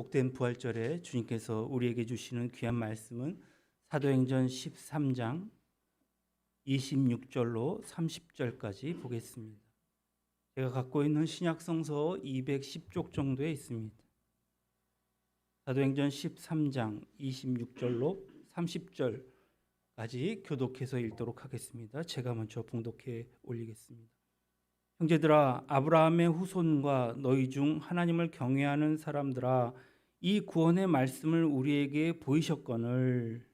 복된 부활절에 주님께서 우리에게 주시는 귀한 말씀은 사도행전 13장 26절로 30절까지 보겠습니다. 제가 갖고 있는 신약성서 210쪽 정도에 있습니다. 사도행전 13장 26절로 30절까지 교독해서 읽도록 하겠습니다. 제가 먼저 봉독해 올리겠습니다. 형제들아, 아브라함의 후손과 너희 중 하나님을 경외하는 사람들아, 이 구원의 말씀을 우리에게 보이셨거늘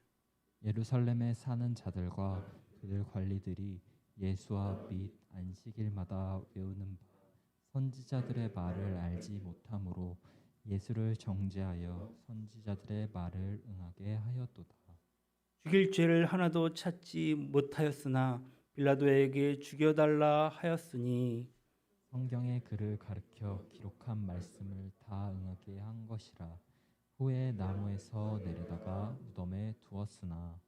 예루살렘에 사는 자들과 그들 관리들이 예수와 및 안식일마다 외우는 바 선지자들의 말을 알지 못하므로 예수를 정죄하여 선지자들의 말을 응하게 하였도다. 죽일 죄를 하나도 찾지 못하였으나 빌라도에게 죽여달라 하였으니 성경에 그를 가르쳐 기록한 말씀을 다 응하게 한 것이라. 후에 나무에서 내려다가 무덤에 두었으나.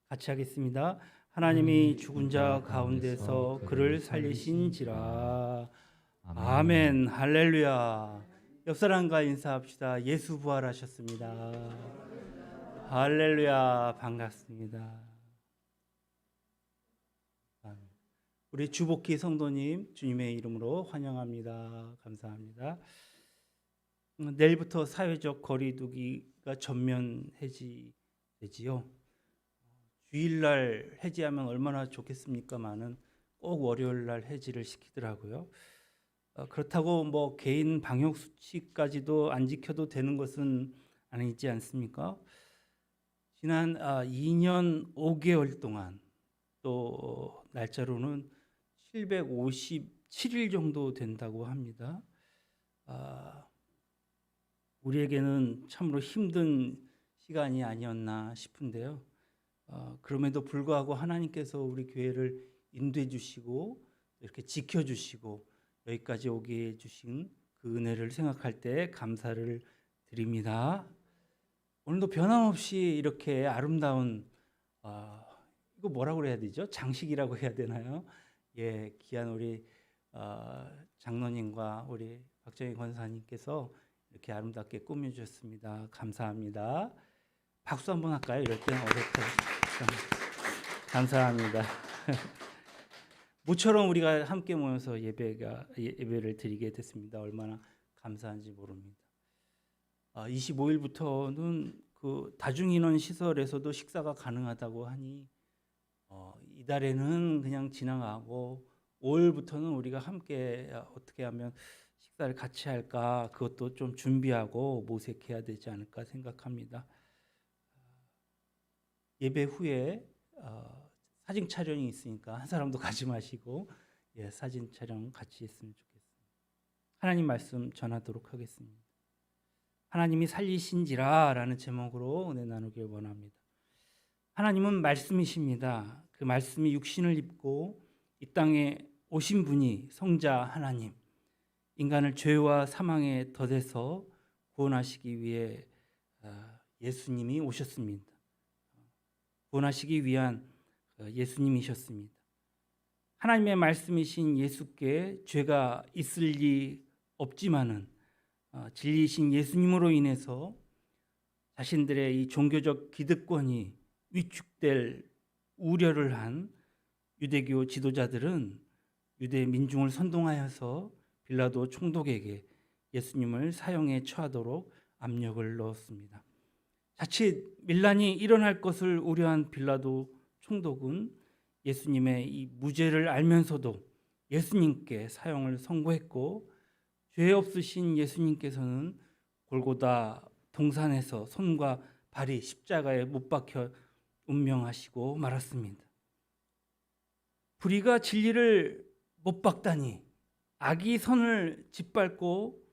같이 하겠습니다. 하나님이 죽은 자 가운데서 그를 살리신지라. 아멘. 할렐루야. 옆 사람과 인사합시다. 예수 부활하셨습니다. 할렐루야. 반갑습니다. 우리 주복희 성도님 주님의 이름으로 환영합니다. 감사합니다. 내일부터 사회적 거리두기가 전면 해지되지요. 주일날 해지하면 얼마나 좋겠습니까마는 꼭 월요일날 해지를 시키더라고요. 그렇다고 뭐 개인 방역 수칙까지도 안 지켜도 되는 것은 아니지 않습니까? 지난 2년 5개월 동안 또 날짜로는 757일 정도 된다고 합니다. 우리에게는 참으로 힘든 시간이 아니었나 싶은데요. 그럼에도 불구하고 하나님께서 우리 교회를 인도해 주시고 이렇게 지켜 주시고 여기까지 오게 해 주신 그 은혜를 생각할 때 감사를 드립니다. 오늘도 변함없이 이렇게 아름다운 이거 뭐라고 그래야 되죠? 장식이라고 해야 되나요? 예, 귀한 우리 장로님과 우리 박정희 권사님께서 이렇게 아름답게 꾸며주셨습니다. 감사합니다. 박수 한번 할까요? 이럴 때는 어렵다. 감사합니다. 모처럼 우리가 함께 모여서 예배를 드리게 됐습니다. 얼마나 감사한지 모릅니다. 25일부터는 그 다중인원 시설에서도 식사가 가능하다고 하니 이달에는 그냥 지나가고 5월부터는 우리가 함께 어떻게 하면 식사를 같이 할까 그것도 좀 준비하고 모색해야 되지 않을까 생각합니다. 예배 후에 사진 촬영이 있으니까 한 사람도 가지 마시고 사진 촬영 같이 했으면 좋겠습니다. 하나님 말씀 전하도록 하겠습니다. 하나님이 살리신지라 라는 제목으로 은혜 나누길 원합니다. 하나님은 말씀이십니다. 그 말씀이 육신을 입고 이 땅에 오신 분이 성자 하나님, 인간을 죄와 사망의 덫에서 구원하시기 위해 예수님이 오셨습니다. 구원하시기 위한 예수님이셨습니다. 하나님의 말씀이신 예수께 죄가 있을 리 없지만은 진리이신 예수님으로 인해서 자신들의 이 종교적 기득권이 위축될 우려를 한 유대교 지도자들은 유대 민중을 선동하여서 빌라도 총독에게 예수님을 사형에 처하도록 압력을 넣었습니다. 자칫 밀란이 일어날 것을 우려한 빌라도 총독은 예수님의 이 무죄를 알면서도 예수님께 사형을 선고했고 죄 없으신 예수님께서는 골고다 동산에서 손과 발이 십자가에 못 박혀 운명하시고 말았습니다. 불의가 진리를 못 박다니, 악이 선을 짓밟고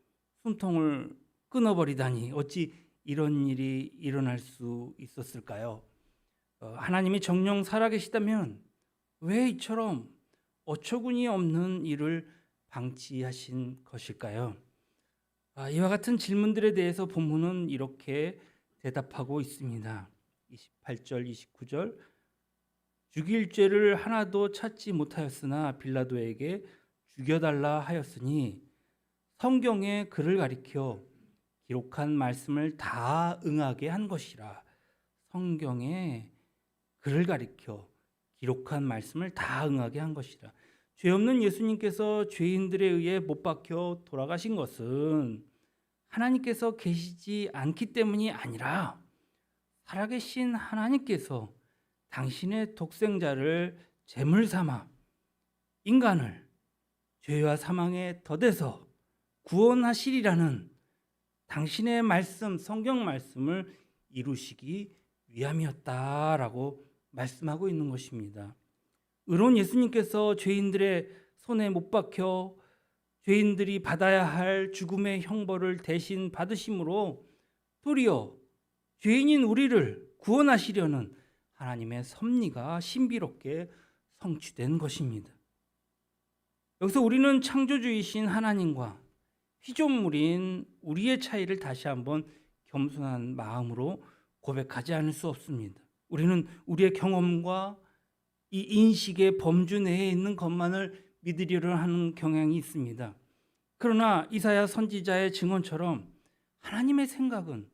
숨통을 끊어버리다니 어찌 이런 일이 일어날 수 있었을까요? 하나님이 정녕 살아계시다면 왜 이처럼 어처구니 없는 일을 방치하신 것일까요? 이와 같은 질문들에 대해서 본문은 이렇게 대답하고 있습니다. 28절, 29절 죽일 죄를 하나도 찾지 못하였으나 빌라도에게 죽여달라 하였으니 성경에 그를 가리켜 기록한 말씀을 다 응하게 한 것이라. 성경에 그를 가리켜 기록한 말씀을 다 응하게 한 것이라. 죄 없는 예수님께서 죄인들에 의해 못 박혀 돌아가신 것은 하나님께서 계시지 않기 때문이 아니라 살아계신 하나님께서 당신의 독생자를 제물 삼아 인간을 죄와 사망에 덧대서 구원하시리라는 당신의 말씀, 성경 말씀을 이루시기 위함이었다라고 말씀하고 있는 것입니다. 의로운 예수님께서 죄인들의 손에 못 박혀 죄인들이 받아야 할 죽음의 형벌을 대신 받으심으로 도리어 죄인인 우리를 구원하시려는 하나님의 섭리가 신비롭게 성취된 것입니다. 여기서 우리는 창조주이신 하나님과 피조물인 우리의 차이를 다시 한번 겸손한 마음으로 고백하지 않을 수 없습니다. 우리는 우리의 경험과 이 인식의 범주 내에 있는 것만을 믿으려고 하는 경향이 있습니다. 그러나 이사야 선지자의 증언처럼 하나님의 생각은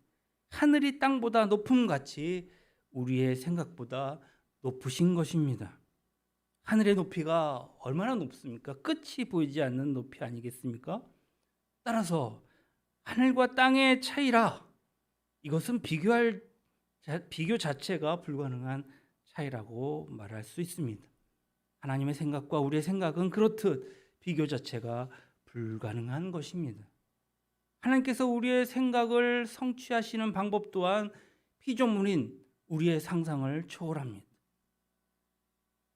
하늘이 땅보다 높음 같이 우리의 생각보다 높으신 것입니다. 하늘의 높이가 얼마나 높습니까? 끝이 보이지 않는 높이 아니겠습니까? 따라서 하늘과 땅의 차이라 이것은 비교 자체가 불가능한 차이라고 말할 수 있습니다. 하나님의 생각과 우리의 생각은 그렇듯 비교 자체가 불가능한 것입니다. 하나님께서 우리의 생각을 성취하시는 방법 또한 피조물인 우리의 상상을 초월합니다.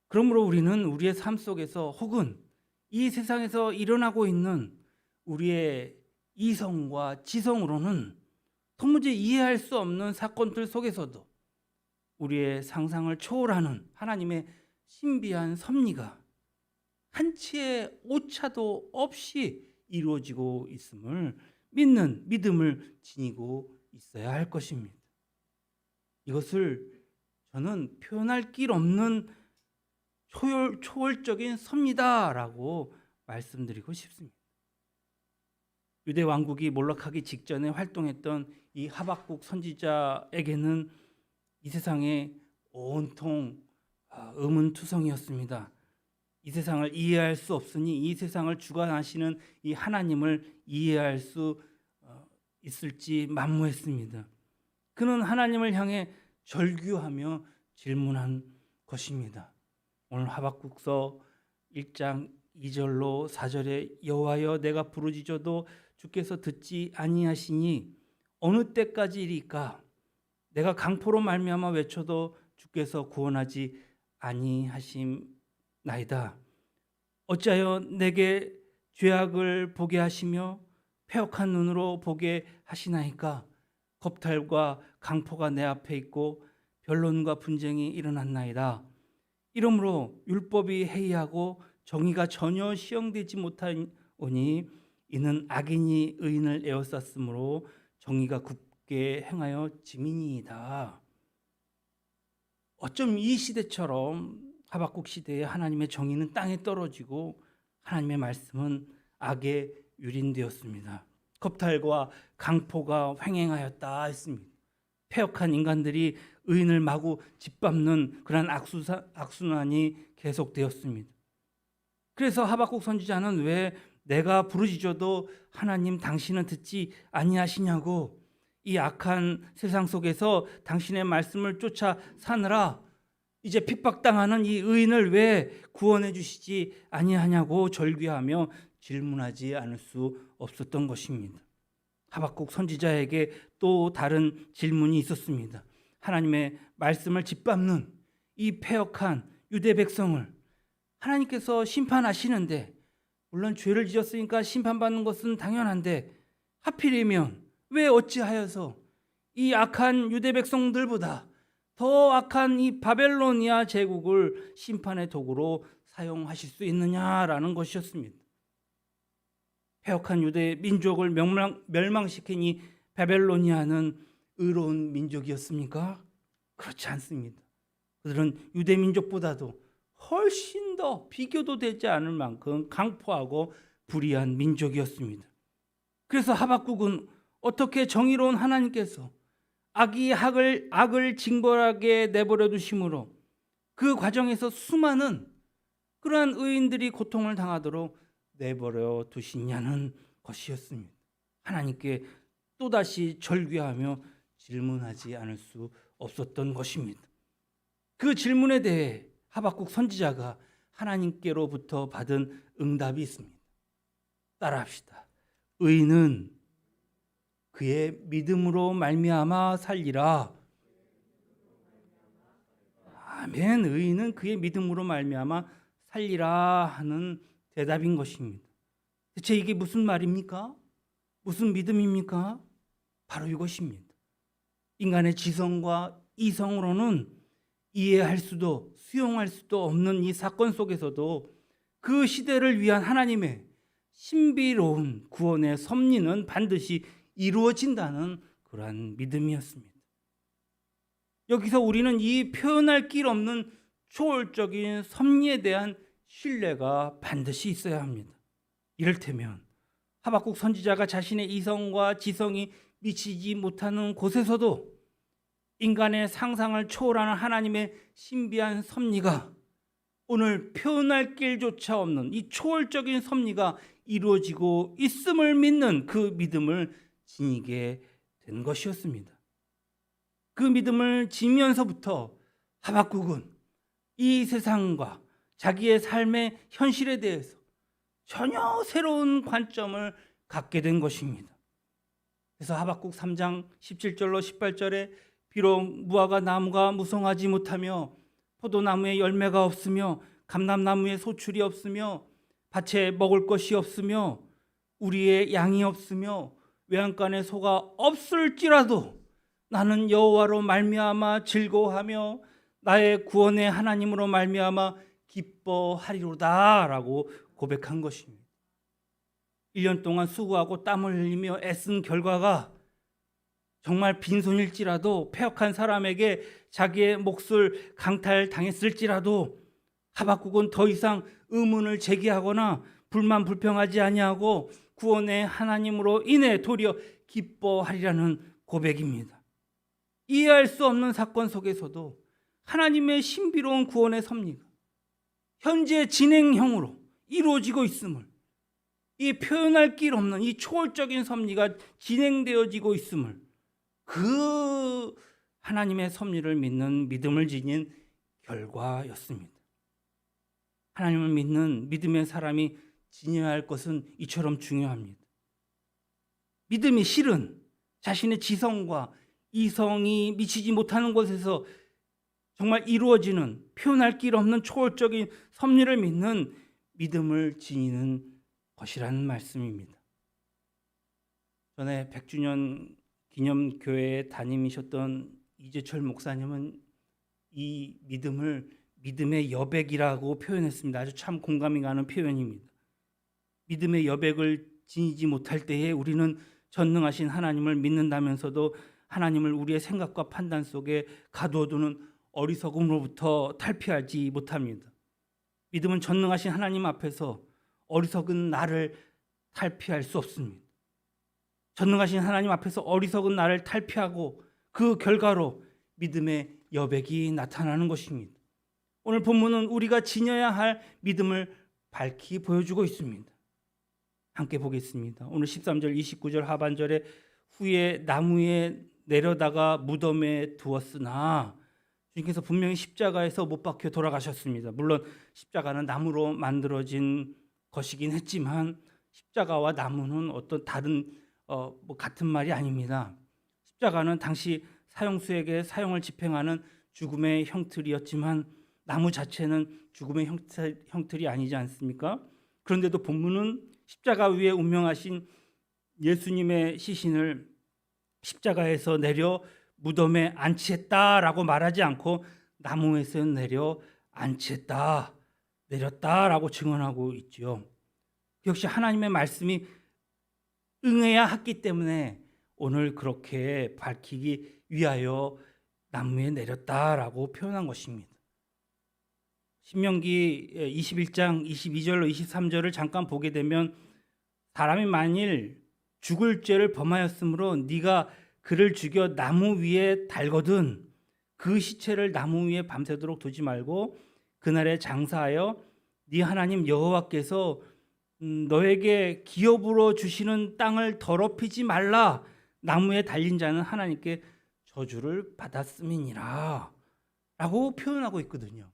그러므로 우리는 우리의 삶 속에서 혹은 이 세상에서 일어나고 있는 우리의 이성과 지성으로는 도무지 이해할 수 없는 사건들 속에서도 우리의 상상을 초월하는 하나님의 신비한 섭리가 한치의 오차도 없이 이루어지고 있음을 믿는 믿음을 지니고 있어야 할 것입니다. 이것을 저는 표현할 길 없는 초월적인 섭리다라고 말씀드리고 싶습니다. 유대 왕국이 몰락하기 직전에 활동했던 이 하박국 선지자에게는 이 세상에 온통 의문투성이었습니다. 이 세상을 이해할 수 없으니 이 세상을 주관하시는 이 하나님을 이해할 수 있을지 만무했습니다. 그는 하나님을 향해 절규하며 질문한 것입니다. 오늘 하박국서 1장 2절로 4절에 여호와여 내가 부르짖어도 주께서 듣지 아니하시니 어느 때까지리까 내가 강포로 말미암아 외쳐도 주께서 구원하지 아니하심나이다. 어찌하여 내게 죄악을 보게 하시며 패역한 눈으로 보게 하시나이까. 겁탈과 강포가 내 앞에 있고 변론과 분쟁이 일어났나이다. 이러므로 율법이 해이하고 정의가 전혀 시행되지 못하오니 이는 악인이 의인을 에워쌌으므로 정의가 굳게 행하여 지민이이다. 어쩜 이 시대처럼 하박국 시대에 하나님의 정의는 땅에 떨어지고 하나님의 말씀은 악에 유린되었습니다. 겁탈과 강포가 횡행하였다 했습니다. 패역한 인간들이 의인을 마구 짓밟는 그런 악순환이 계속되었습니다. 그래서 하박국 선지자는 왜 내가 부르짖어도 하나님 당신은 듣지 아니하시냐고, 이 악한 세상 속에서 당신의 말씀을 쫓아 사느라 이제 핍박당하는 이 의인을 왜 구원해 주시지 아니하냐고 절규하며 질문하지 않을 수 없었던 것입니다. 하박국 선지자에게 또 다른 질문이 있었습니다. 하나님의 말씀을 짓밟는 이 패역한 유대 백성을 하나님께서 심판하시는데, 물론 죄를 지었으니까 심판받는 것은 당연한데 하필이면 왜 어찌하여서 이 악한 유대 백성들보다 더 악한 이 바벨로니아 제국을 심판의 도구로 사용하실 수 있느냐라는 것이었습니다. 패역한 유대 민족을 멸망시킨 이 바벨로니아는 의로운 민족이었습니까? 그렇지 않습니다. 그들은 유대 민족보다도 훨씬 더 비교도 되지 않을 만큼 강포하고 불의한 민족이었습니다. 그래서 하박국은 어떻게 정의로운 하나님께서 악을 징벌하게 내버려 두심으로 그 과정에서 수많은 그러한 의인들이 고통을 당하도록 내버려 두시냐는 것이었습니다. 하나님께 또다시 절규하며 질문하지 않을 수 없었던 것입니다. 그 질문에 대해 하박국 선지자가 하나님께로부터 받은 응답이 있습니다. 따라합시다. 의인은 그의 믿음으로 말미암아 살리라. 아멘. 의인은 그의 믿음으로 말미암아 살리라 하는 대답인 것입니다. 대체 이게 무슨 말입니까? 무슨 믿음입니까? 바로 이것입니다. 인간의 지성과 이성으로는 이해할 수도 수용할 수도 없는 이 사건 속에서도 그 시대를 위한 하나님의 신비로운 구원의 섭리는 반드시 이루어진다는 그러한 믿음이었습니다. 여기서 우리는 이 표현할 길 없는 초월적인 섭리에 대한 신뢰가 반드시 있어야 합니다. 이를테면 하박국 선지자가 자신의 이성과 지성이 미치지 못하는 곳에서도 인간의 상상을 초월하는 하나님의 신비한 섭리가 오늘 표현할 길조차 없는 이 초월적인 섭리가 이루어지고 있음을 믿는 그 믿음을 지니게 된 것이었습니다. 그 믿음을 지면서부터 하박국은 이 세상과 자기의 삶의 현실에 대해서 전혀 새로운 관점을 갖게 된 것입니다. 그래서 하박국 3장 17절로 18절에 비록 무화과 나무가 무성하지 못하며 포도나무에 열매가 없으며 감람나무에 소출이 없으며 밭에 먹을 것이 없으며 우리의 양이 없으며 외양간에 소가 없을지라도 나는 여호와로 말미암아 즐거워하며 나의 구원의 하나님으로 말미암아 기뻐하리로다라고 고백한 것입니다. 1년 동안 수고하고 땀을 흘리며 애쓴 결과가 정말 빈손일지라도 패역한 사람에게 자기의 몫을 강탈당했을지라도 하박국은 더 이상 의문을 제기하거나 불만 불평하지 아니하고 구원의 하나님으로 인해 도리어 기뻐하리라는 고백입니다. 이해할 수 없는 사건 속에서도 하나님의 신비로운 구원의 섭리가 현재 진행형으로 이루어지고 있음을, 이 표현할 길 없는 이 초월적인 섭리가 진행되어지고 있음을, 그 하나님의 섭리를 믿는 믿음을 지닌 결과였습니다. 하나님을 믿는 믿음의 사람이 지녀야 할 것은 이처럼 중요합니다. 믿음이 실은 자신의 지성과 이성이 미치지 못하는 곳에서 정말 이루어지는 표현할 길 없는 초월적인 섭리를 믿는 믿음을 지니는 것이라는 말씀입니다. 전에 100주년 기념교회에 담임이셨던 이재철 목사님은 이 믿음을 믿음의 여백이라고 표현했습니다. 아주 참 공감이 가는 표현입니다. 믿음의 여백을 지니지 못할 때에 우리는 전능하신 하나님을 믿는다면서도 하나님을 우리의 생각과 판단 속에 가두어두는 어리석음으로부터 탈피하지 못합니다. 믿음은 전능하신 하나님 앞에서 어리석은 나를 탈피할 수 없습니다. 전능하신 하나님 앞에서 어리석은 나를 탈피하고 그 결과로 믿음의 여백이 나타나는 것입니다. 오늘 본문은 우리가 지녀야 할 믿음을 밝히 보여주고 있습니다. 함께 보겠습니다. 오늘 13절 29절 하반절에 후에 나무에 내려다가 무덤에 두었으나, 주님께서 분명히 십자가에서 못 박혀 돌아가셨습니다. 물론 십자가는 나무로 만들어진 것이긴 했지만 십자가와 나무는 어떤 다른 같은 말이 아닙니다. 십자가는 당시 사형수에게 사형을 집행하는 죽음의 형틀이었지만 나무 자체는 죽음의 형틀이 아니지 않습니까? 그런데도 본문은 십자가 위에 운명하신 예수님의 시신을 십자가에서 내려 무덤에 안치했다라고 말하지 않고 나무에서 내려 안치했다, 내렸다라고 증언하고 있죠. 역시 하나님의 말씀이 응해야 했기 때문에 오늘 그렇게 밝히기 위하여 나무에 내렸다라고 표현한 것입니다. 신명기 21장 22절로 23절을 잠깐 보게 되면 사람이 만일 죽을 죄를 범하였으므로 네가 그를 죽여 나무 위에 달거든 그 시체를 나무 위에 밤새도록 두지 말고 그날에 장사하여 네 하나님 여호와께서 너에게 기업으로 주시는 땅을 더럽히지 말라. 나무에 달린 자는 하나님께 저주를 받았음이니라 라고 표현하고 있거든요.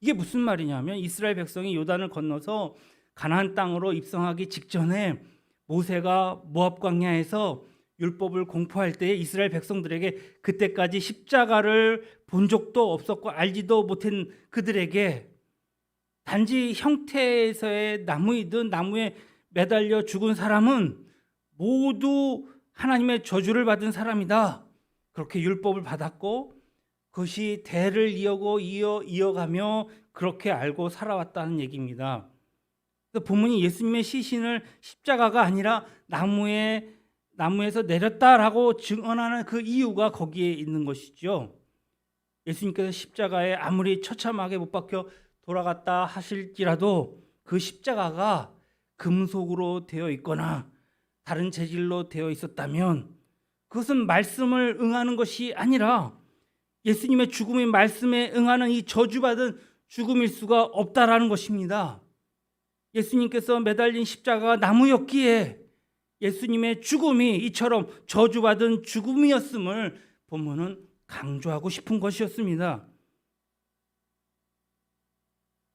이게 무슨 말이냐면 이스라엘 백성이 요단을 건너서 가나안 땅으로 입성하기 직전에 모세가 모압 광야에서 율법을 공포할 때에 이스라엘 백성들에게 그때까지 십자가를 본 적도 없었고 알지도 못한 그들에게 단지 형태에서의 나무이든 나무에 매달려 죽은 사람은 모두 하나님의 저주를 받은 사람이다. 그렇게 율법을 받았고 그것이 대를 이어가며 그렇게 알고 살아왔다는 얘기입니다. 그래서 본문이 예수님의 시신을 십자가가 아니라 나무에서 내렸다라고 증언하는 그 이유가 거기에 있는 것이죠. 예수님께서 십자가에 아무리 처참하게 못 박혀 돌아갔다 하실지라도 그 십자가가 금속으로 되어 있거나 다른 재질로 되어 있었다면 그것은 말씀을 응하는 것이 아니라 예수님의 죽음이 말씀에 응하는 이 저주받은 죽음일 수가 없다라는 것입니다. 예수님께서 매달린 십자가가 나무였기에 예수님의 죽음이 이처럼 저주받은 죽음이었음을 본문은 강조하고 싶은 것이었습니다.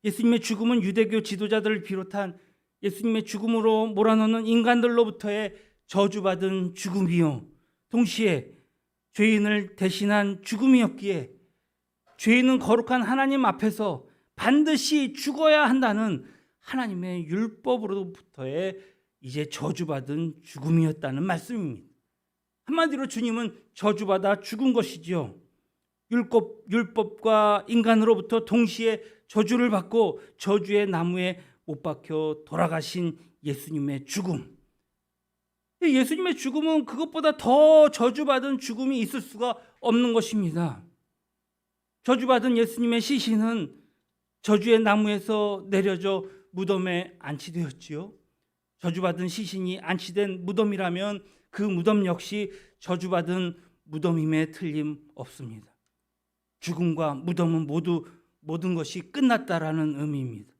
예수님의 죽음은 유대교 지도자들을 비롯한 예수님의 죽음으로 몰아넣는 인간들로부터의 저주받은 죽음이요 동시에 죄인을 대신한 죽음이었기에 죄인은 거룩한 하나님 앞에서 반드시 죽어야 한다는 하나님의 율법으로부터의 이제 저주받은 죽음이었다는 말씀입니다. 한마디로 주님은 저주받아 죽은 것이죠. 율법과 인간으로부터 동시에 저주를 받고 저주의 나무에 못 박혀 돌아가신 예수님의 죽음. 예수님의 죽음은 그것보다 더 저주받은 죽음이 있을 수가 없는 것입니다. 저주받은 예수님의 시신은 저주의 나무에서 내려져 무덤에 안치되었지요. 저주받은 시신이 안치된 무덤이라면 그 무덤 역시 저주받은 무덤임에 틀림없습니다. 죽음과 무덤은 모두 모든 것이 끝났다라는 의미입니다.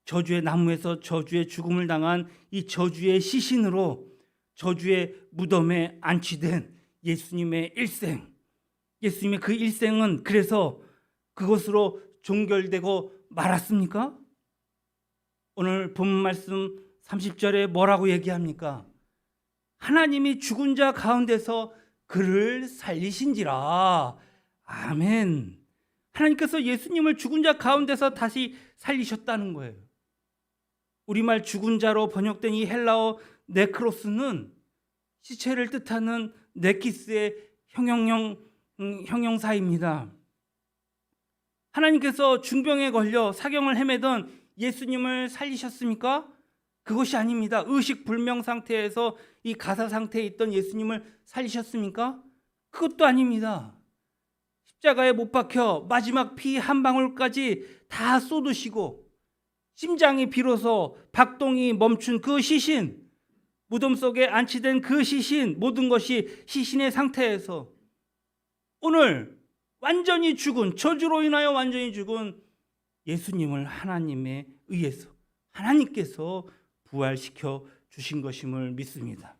저주의 나무에서 저주의 죽음을 당한 이 저주의 시신으로 저주의 무덤에 안치된 예수님의 일생, 예수님의 그 일생은 그래서 그것으로 종결되고 말았습니까? 오늘 본문 말씀 30절에 뭐라고 얘기합니까? 하나님이 죽은 자 가운데서 그를 살리신지라. 아멘. 하나님께서 예수님을 죽은 자 가운데서 다시 살리셨다는 거예요. 우리말 죽은 자로 번역된 이 헬라어 네크로스는 시체를 뜻하는 네키스의 형용사입니다. 하나님께서 중병에 걸려 사경을 헤매던 예수님을 살리셨습니까? 그것이 아닙니다. 의식불명 상태에서 이 가사 상태에 있던 예수님을 살리셨습니까? 그것도 아닙니다. 십자가에 못 박혀 마지막 피 한 방울까지 다 쏟으시고 심장이 비로소 박동이 멈춘 그 시신, 무덤 속에 안치된 그 시신, 모든 것이 시신의 상태에서 오늘 완전히 죽은, 저주로 인하여 완전히 죽은 예수님을 하나님에 의해서 하나님께서 부활시켜 주신 것임을 믿습니다.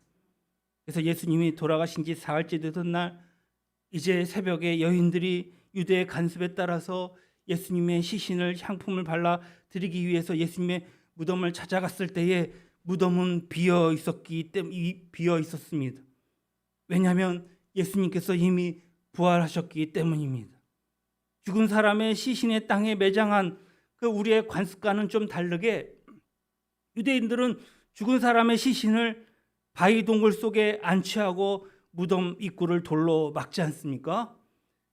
그래서 예수님이 돌아가신 지 사흘째 되던 날 이제 새벽에 여인들이 유대의 간습에 따라서 예수님의 시신을 향품을 발라 드리기 위해서 예수님의 무덤을 찾아갔을 때에 무덤은 비어 있었습니다. 왜냐하면 예수님께서 이미 부활하셨기 때문입니다. 죽은 사람의 시신의 땅에 매장한 그 우리의 관습과는 좀 다르게 유대인들은 죽은 사람의 시신을 바위 동굴 속에 안치하고 무덤 입구를 돌로 막지 않습니까?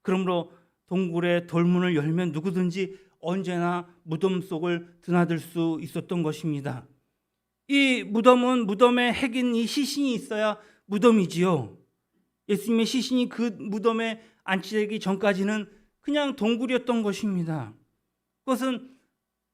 그러므로 동굴의 돌문을 열면 누구든지 언제나 무덤 속을 드나들 수 있었던 것입니다. 이 무덤은 무덤에 핵인 이 시신이 있어야 무덤이지요. 예수님의 시신이 그 무덤에 안치되기 전까지는 그냥 동굴이었던 것입니다. 그것은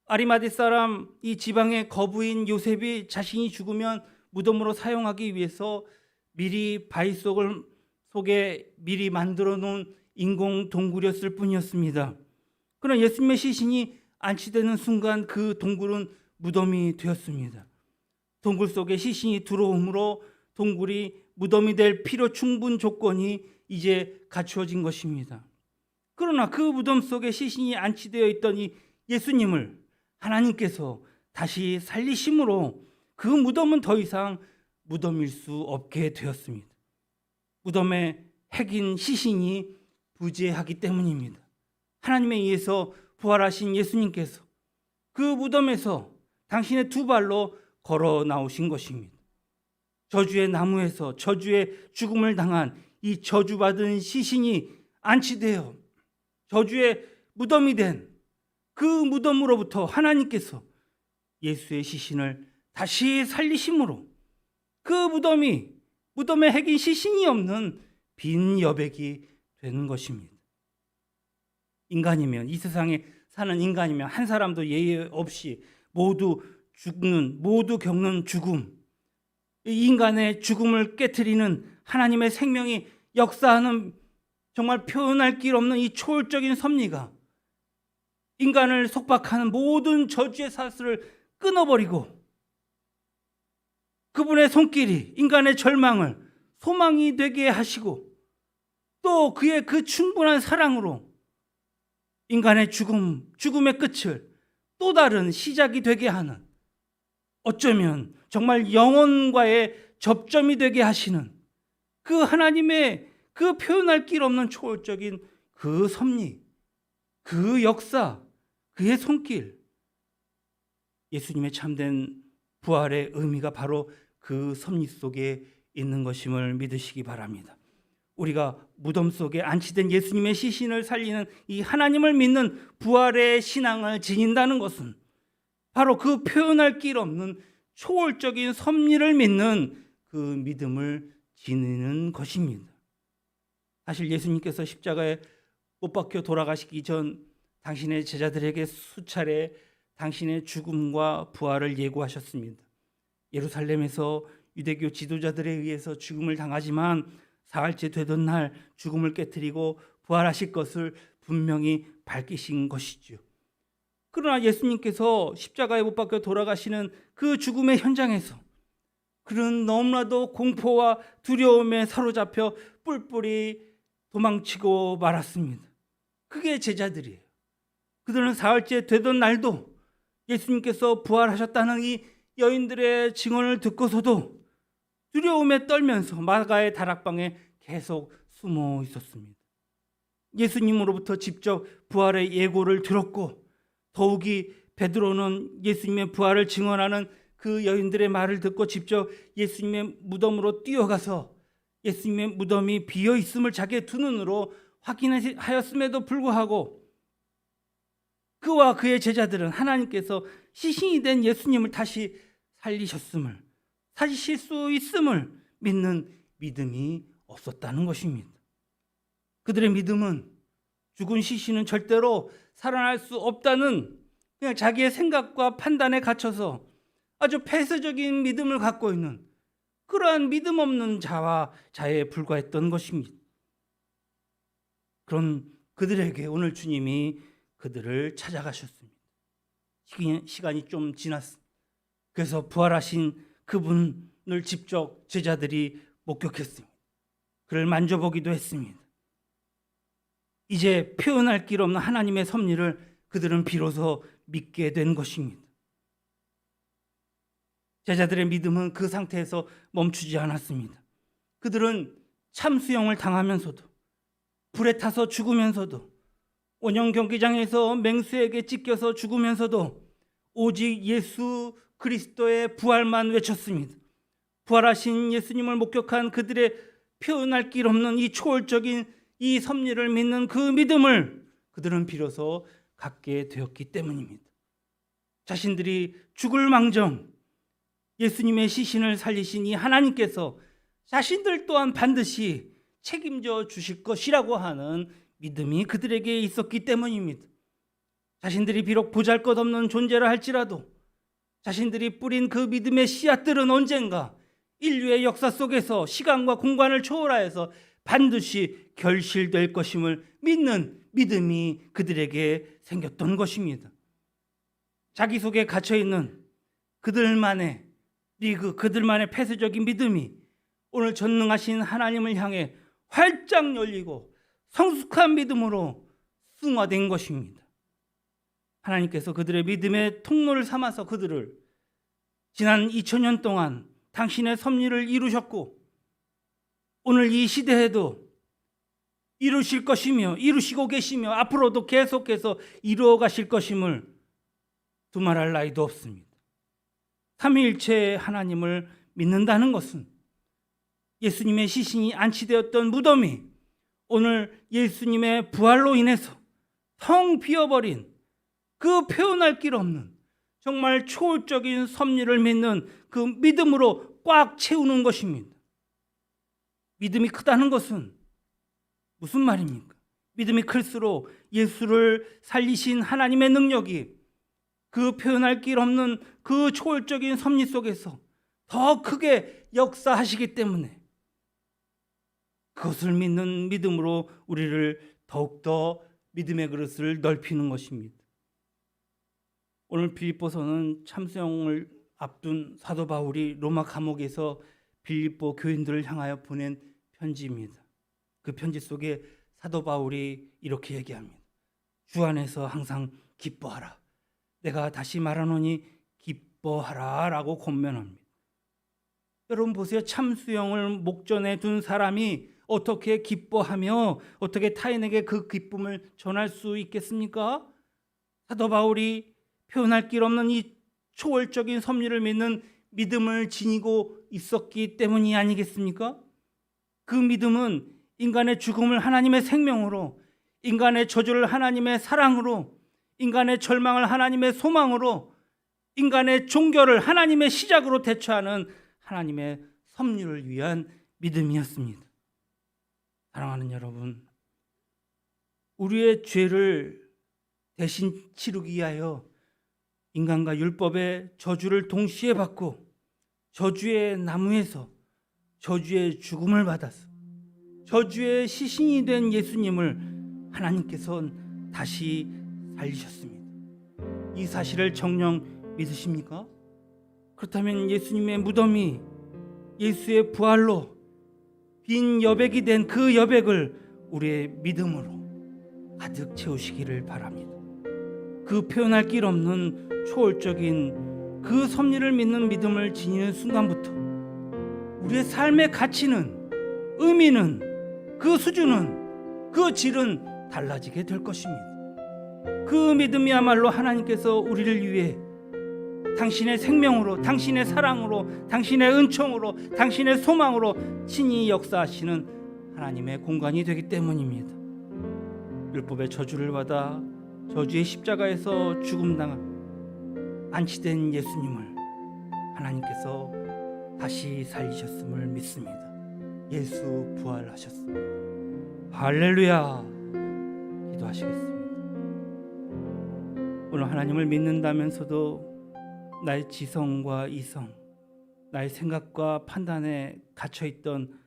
아리마대 사람 이 지방의 거부인 요셉이 자신이 죽으면 무덤으로 사용하기 위해서 미리 바위 속에 미리 만들어 놓은 인공 동굴이었을 뿐이었습니다. 그러나 예수님의 시신이 안치되는 순간 그 동굴은 무덤이 되었습니다. 동굴 속에 시신이 들어오므로 동굴이 무덤이 될 필요 충분 조건이 이제 갖추어진 것입니다. 그러나 그 무덤 속에 시신이 안치되어 있던 이 예수님을 하나님께서 다시 살리심으로 그 무덤은 더 이상 무덤일 수 없게 되었습니다. 무덤에 핵인 시신이 부재하기 때문입니다. 하나님에 의해서 부활하신 예수님께서 그 무덤에서 당신의 두 발로 걸어 나오신 것입니다. 저주의 나무에서 저주의 죽음을 당한 이 저주받은 시신이 안치되어 저주의 무덤이 된 그 무덤으로부터 하나님께서 예수의 시신을 다시 살리심으로 그 무덤에 핵인 시신이 없는 빈 여백이 되는 것입니다. 인간이면, 이 세상에 사는 인간이면 한 사람도 예외 없이 모두 겪는 죽음, 이 인간의 죽음을 깨트리는 하나님의 생명이 역사하는 정말 표현할 길 없는 이 초월적인 섭리가 인간을 속박하는 모든 저주의 사슬을 끊어버리고 그분의 손길이 인간의 절망을 소망이 되게 하시고 또 그의 그 충분한 사랑으로 인간의 죽음의 끝을 또 다른 시작이 되게 하는, 어쩌면 정말 영혼과의 접점이 되게 하시는 그 하나님의 그 표현할 길 없는 초월적인 그 섭리, 그 역사, 그의 손길, 예수님의 참된 부활의 의미가 바로 그 섭리 속에 있는 것임을 믿으시기 바랍니다. 우리가 무덤 속에 안치된 예수님의 시신을 살리는 이 하나님을 믿는 부활의 신앙을 지닌다는 것은 바로 그 표현할 길 없는 초월적인 섭리를 믿는 그 믿음을 지니는 것입니다. 사실 예수님께서 십자가에 못 박혀 돌아가시기 전 당신의 제자들에게 수차례 당신의 죽음과 부활을 예고하셨습니다. 예루살렘에서 유대교 지도자들에 의해서 죽음을 당하지만 사흘째 되던 날 죽음을 깨뜨리고 부활하실 것을 분명히 밝히신 것이죠. 그러나 예수님께서 십자가에 못 박혀 돌아가시는 그 죽음의 현장에서 그는 너무나도 공포와 두려움에 사로잡혀 뿔뿔이 도망치고 말았습니다. 그게 제자들이에요. 그들은 사흘째 되던 날도 예수님께서 부활하셨다는 이 여인들의 증언을 듣고서도 두려움에 떨면서 마가의 다락방에 계속 숨어 있었습니다. 예수님으로부터 직접 부활의 예고를 들었고 더욱이 베드로는 예수님의 부활을 증언하는 그 여인들의 말을 듣고 직접 예수님의 무덤으로 뛰어가서 예수님의 무덤이 비어 있음을 자기의 두 눈으로 확인하였음에도 불구하고 그와 그의 제자들은 하나님께서 시신이 된 예수님을 다시 살리셨음을, 살리실 수 있음을 믿는 믿음이 없었다는 것입니다. 그들의 믿음은 죽은 시신은 절대로 살아날 수 없다는 그냥 자기의 생각과 판단에 갇혀서 아주 폐쇄적인 믿음을 갖고 있는 그러한 믿음 없는 자에 불과했던 것입니다. 그런 그들에게 오늘 주님이 그들을 찾아가셨습니다. 시간이 좀 지났습니다. 그래서 부활하신 그분을 직접 제자들이 목격했습니다. 그를 만져보기도 했습니다. 이제 표현할 길 없는 하나님의 섭리를 그들은 비로소 믿게 된 것입니다. 제자들의 믿음은 그 상태에서 멈추지 않았습니다. 그들은 참수형을 당하면서도 불에 타서 죽으면서도 원형 경기장에서 맹수에게 찢겨서 죽으면서도 오직 예수 그리스도의 부활만 외쳤습니다. 부활하신 예수님을 목격한 그들의 표현할 길 없는 이 초월적인 이 섭리를 믿는 그 믿음을 그들은 비로소 갖게 되었기 때문입니다. 자신들이 죽을 망정 예수님의 시신을 살리신 이 하나님께서 자신들 또한 반드시 책임져 주실 것이라고 하는 믿음이 그들에게 있었기 때문입니다. 자신들이 비록 보잘것없는 존재라 할지라도 자신들이 뿌린 그 믿음의 씨앗들은 언젠가 인류의 역사 속에서 시간과 공간을 초월하여서 반드시 결실될 것임을 믿는 믿음이 그들에게 생겼던 것입니다. 자기 속에 갇혀있는 그들만의 리그, 그들만의 폐쇄적인 믿음이 오늘 전능하신 하나님을 향해 활짝 열리고 성숙한 믿음으로 승화된 것입니다. 하나님께서 그들의 믿음의 통로를 삼아서 그들을 지난 2000년 동안 당신의 섭리를 이루셨고 오늘 이 시대에도 이루실 것이며 이루시고 계시며 앞으로도 계속해서 이루어 가실 것임을 두말할 나위도 없습니다. 삼위일체 하나님을 믿는다는 것은 예수님의 시신이 안치되었던 무덤이 오늘 예수님의 부활로 인해서 텅 비어버린 그 표현할 길 없는 정말 초월적인 섭리를 믿는 그 믿음으로 꽉 채우는 것입니다. 믿음이 크다는 것은 무슨 말입니까? 믿음이 클수록 예수를 살리신 하나님의 능력이 그 표현할 길 없는 그 초월적인 섭리 속에서 더 크게 역사하시기 때문에 그것을 믿는 믿음으로 우리를 더욱더 믿음의 그릇을 넓히는 것입니다. 오늘 빌립보서는 참수형을 앞둔 사도 바울이 로마 감옥에서 빌립보 교인들을 향하여 보낸 편지입니다. 그 편지 속에 사도 바울이 이렇게 얘기합니다. 주 안에서 항상 기뻐하라. 내가 다시 말하노니 기뻐하라 라고 권면합니다. 여러분 보세요. 참수형을 목전에 둔 사람이 어떻게 기뻐하며 어떻게 타인에게 그 기쁨을 전할 수 있겠습니까? 사도 바울이 표현할 길 없는 이 초월적인 섭리를 믿는 믿음을 지니고 있었기 때문이 아니겠습니까? 그 믿음은 인간의 죽음을 하나님의 생명으로, 인간의 저주를 하나님의 사랑으로, 인간의 절망을 하나님의 소망으로, 인간의 종교를 하나님의 시작으로 대처하는 하나님의 섭리를 위한 믿음이었습니다. 사랑하는 여러분, 우리의 죄를 대신 치르기 위하여 인간과 율법의 저주를 동시에 받고 저주의 나무에서 저주의 죽음을 받아서 저주의 시신이 된 예수님을 하나님께서는 다시 살리셨습니다. 이 사실을 정녕 믿으십니까? 그렇다면 예수님의 무덤이 예수의 부활로 빈 여백이 된 그 여백을 우리의 믿음으로 가득 채우시기를 바랍니다. 그 표현할 길 없는 초월적인 그 섭리를 믿는 믿음을 지니는 순간부터 우리의 삶의 가치는, 의미는, 그 수준은, 그 질은 달라지게 될 것입니다. 그 믿음이야말로 하나님께서 우리를 위해 당신의 생명으로, 당신의 사랑으로, 당신의 은총으로, 당신의 소망으로 친히 역사하시는 하나님의 공간이 되기 때문입니다. 율법의 저주를 받아 저주의 십자가에서 죽음당한 안치된 예수님을 하나님께서 다시 살리셨음을 믿습니다. 예수 부활하셨습니다. 할렐루야. 기도하시겠습니다. 오늘 하나님을 믿는다면서도 나의 지성과 이성, 나의 생각과 판단에 갇혀있던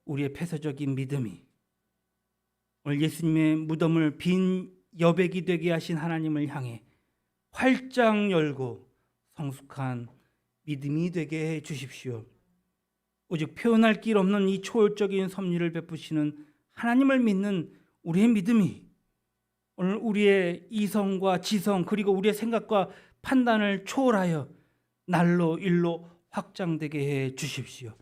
우리의 폐쇄적인 믿음이 오늘 예수님의 무덤을 빈 여백이 되게 하신 하나님을 향해 활짝 열고 성숙한 믿음이 되게 해 주십시오. 오직 표현할 길 없는 이 초월적인 섭리를 베푸시는 하나님을 믿는 우리의 믿음이 오늘 우리의 이성과 지성 그리고 우리의 생각과 판단을 초월하여 날로 일로 확장되게 해 주십시오.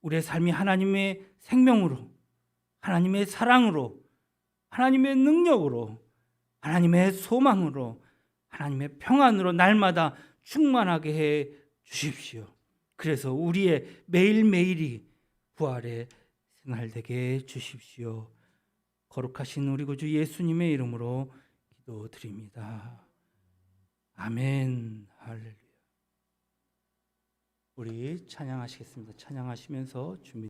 우리의 삶이 하나님의 생명으로, 하나님의 사랑으로, 하나님의 능력으로, 하나님의 소망으로, 하나님의 평안으로 날마다 충만하게 해 주십시오. 그래서 우리의 매일매일이 부활의 생활되게 해 주십시오. 거룩하신 우리 구주 예수님의 이름으로 기도드립니다. 아멘. 할렐루야. 우리 찬양하시겠습니다. 찬양하시면서 준비